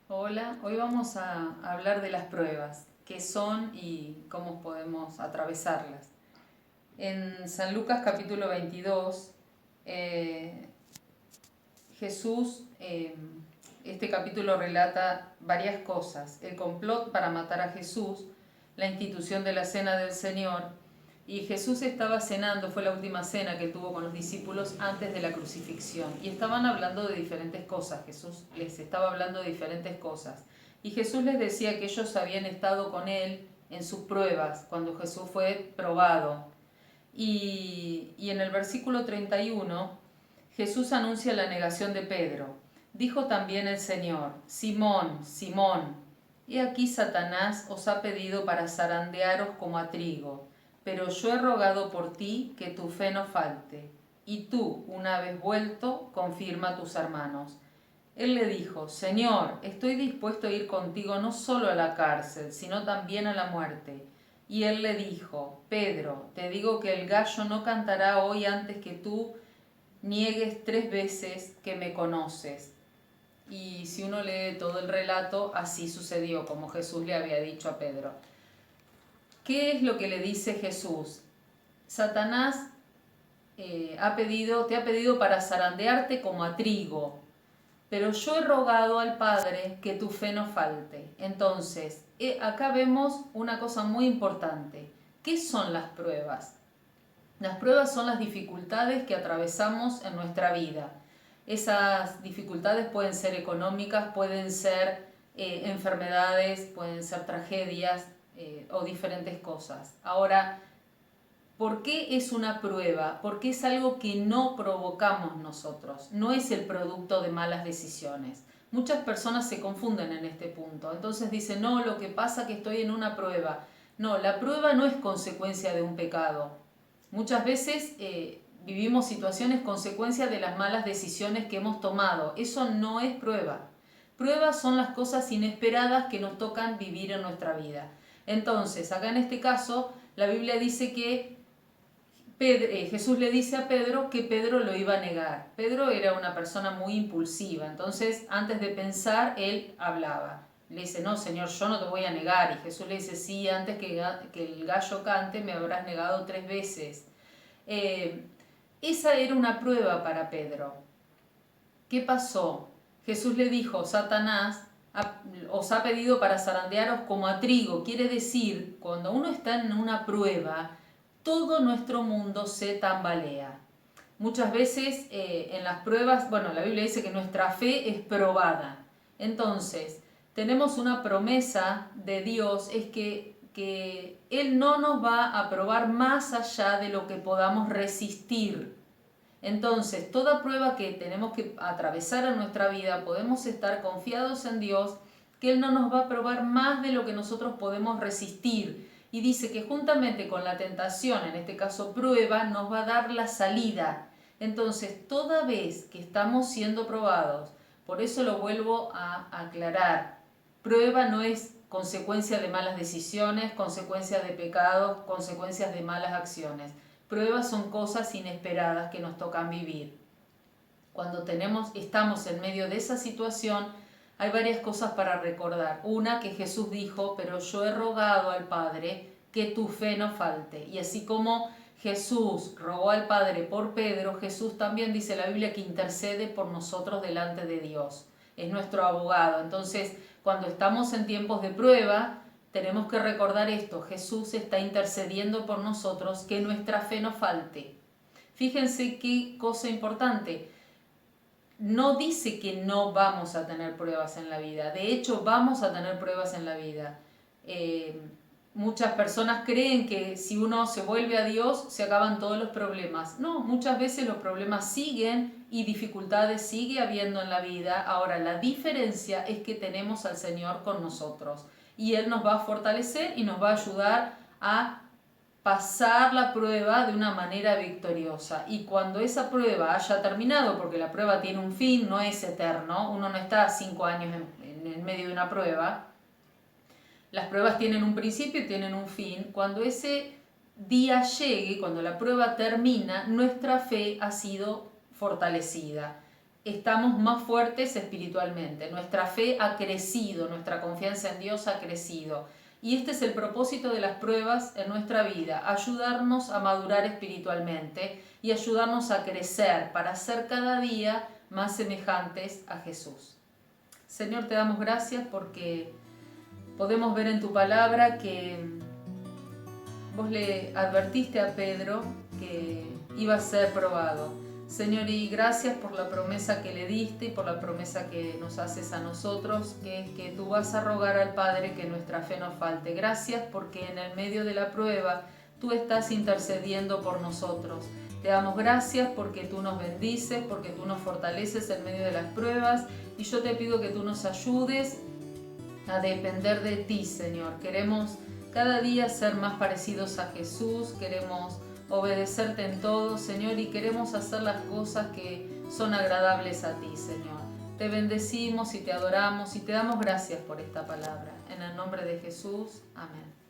Hola, hoy vamos a hablar de las pruebas, qué son y cómo podemos atravesarlas. En San Lucas capítulo 22, eh, Jesús, este capítulo relata varias cosas: el complot para matar a Jesús, la institución de la cena del Señor, y Jesús estaba cenando, fue la última cena que tuvo con los discípulos antes de la crucifixión, y estaban hablando de diferentes cosas. Jesús les estaba hablando de diferentes cosas, y Jesús les decía que ellos habían estado con él en sus pruebas, cuando Jesús fue probado. Y en el versículo 31, Jesús anuncia la negación de Pedro. Dijo también el Señor: Simón, Simón, he aquí Satanás os ha pedido para zarandearos como a trigo, pero yo he rogado por ti que tu fe no falte, y tú, una vez vuelto, confirma a tus hermanos. Él le dijo: Señor, estoy dispuesto a ir contigo no solo a la cárcel, sino también a la muerte. Y él le dijo: Pedro, te digo que el gallo no cantará hoy antes que tú niegues 3 veces que me conoces. Y si uno lee todo el relato, así sucedió, como Jesús le había dicho a Pedro. ¿Qué es lo que le dice Jesús? Satanás te ha pedido para zarandearte como a trigo, pero yo he rogado al Padre que tu fe no falte. Entonces, acá vemos una cosa muy importante. ¿Qué son las pruebas? Las pruebas son las dificultades que atravesamos en nuestra vida. Esas dificultades pueden ser económicas, pueden ser enfermedades, pueden ser tragedias o diferentes cosas. Ahora, ¿por qué es una prueba? Porque es algo que no provocamos nosotros, no es el producto de malas decisiones. Muchas personas se confunden en este punto, entonces dicen: no, lo que pasa es que estoy en una prueba. No, la prueba no es consecuencia de un pecado. Muchas veces vivimos situaciones consecuencia de las malas decisiones que hemos tomado. Eso no es prueba. Pruebas son las cosas inesperadas que nos tocan vivir en nuestra vida. Entonces, acá en este caso, la Biblia dice que Jesús le dice a Pedro que Pedro lo iba a negar. Pedro era una persona muy impulsiva, entonces antes de pensar, él hablaba. Le dice: no, Señor, yo no te voy a negar. Y Jesús le dice: sí, antes que el gallo cante me habrás negado 3 veces. Eh, Esa era una prueba para Pedro. ¿Qué pasó? Jesús le dijo: Satanás os ha pedido para zarandearos como a trigo. Quiere decir, cuando uno está en una prueba, todo nuestro mundo se tambalea. Muchas veces en las pruebas, bueno, la Biblia dice que nuestra fe es probada. Entonces, tenemos una promesa de Dios, es que Él no nos va a probar más allá de lo que podamos resistir. Entonces, toda prueba que tenemos que atravesar en nuestra vida, podemos estar confiados en Dios, que Él no nos va a probar más de lo que nosotros podemos resistir. Y dice que juntamente con la tentación, en este caso prueba, nos va a dar la salida. Entonces, toda vez que estamos siendo probados, por eso lo vuelvo a aclarar, prueba no es consecuencia de malas decisiones, consecuencia de pecados, consecuencias de malas acciones. Pruebas son cosas inesperadas que nos tocan vivir. Cuando estamos en medio de esa situación, hay varias cosas para recordar. Una, que Jesús dijo: pero yo he rogado al Padre que tu fe no falte. Y así como Jesús rogó al Padre por Pedro, Jesús también dice la Biblia que intercede por nosotros delante de Dios. Es nuestro abogado. Entonces, cuando estamos en tiempos de prueba, tenemos que recordar esto: Jesús está intercediendo por nosotros, que nuestra fe no falte. Fíjense qué cosa importante. No dice que no vamos a tener pruebas en la vida. De hecho, vamos a tener pruebas en la vida. Eh, Muchas personas creen que si uno se vuelve a Dios, se acaban todos los problemas. No, muchas veces los problemas siguen y dificultades sigue habiendo en la vida. Ahora, la diferencia es que tenemos al Señor con nosotros. Y Él nos va a fortalecer y nos va a ayudar a pasar la prueba de una manera victoriosa. Y cuando esa prueba haya terminado, porque la prueba tiene un fin, no es eterno, uno no está 5 años en medio de una prueba, las pruebas tienen un principio y tienen un fin. Cuando ese día llegue, cuando la prueba termina, nuestra fe ha sido fortalecida. estamos más fuertes espiritualmente. Nuestra fe ha crecido, nuestra confianza en Dios ha crecido. Y este es el propósito de las pruebas en nuestra vida, ayudarnos a madurar espiritualmente y ayudarnos a crecer para ser cada día más semejantes a Jesús. Señor, te damos gracias porque podemos ver en tu palabra que vos le advertiste a Pedro que iba a ser probado. Señor, y gracias por la promesa que le diste y por la promesa que nos haces a nosotros, que es que tú vas a rogar al Padre que nuestra fe no falte. Gracias porque en el medio de la prueba tú estás intercediendo por nosotros. Te damos gracias porque tú nos bendices, porque tú nos fortaleces en medio de las pruebas, y yo te pido que tú nos ayudes a depender de ti, Señor. Queremos cada día ser más parecidos a Jesús, queremos obedecerte en todo, Señor, y queremos hacer las cosas que son agradables a ti, Señor. Te bendecimos y te adoramos y te damos gracias por esta palabra. En el nombre de Jesús, amén.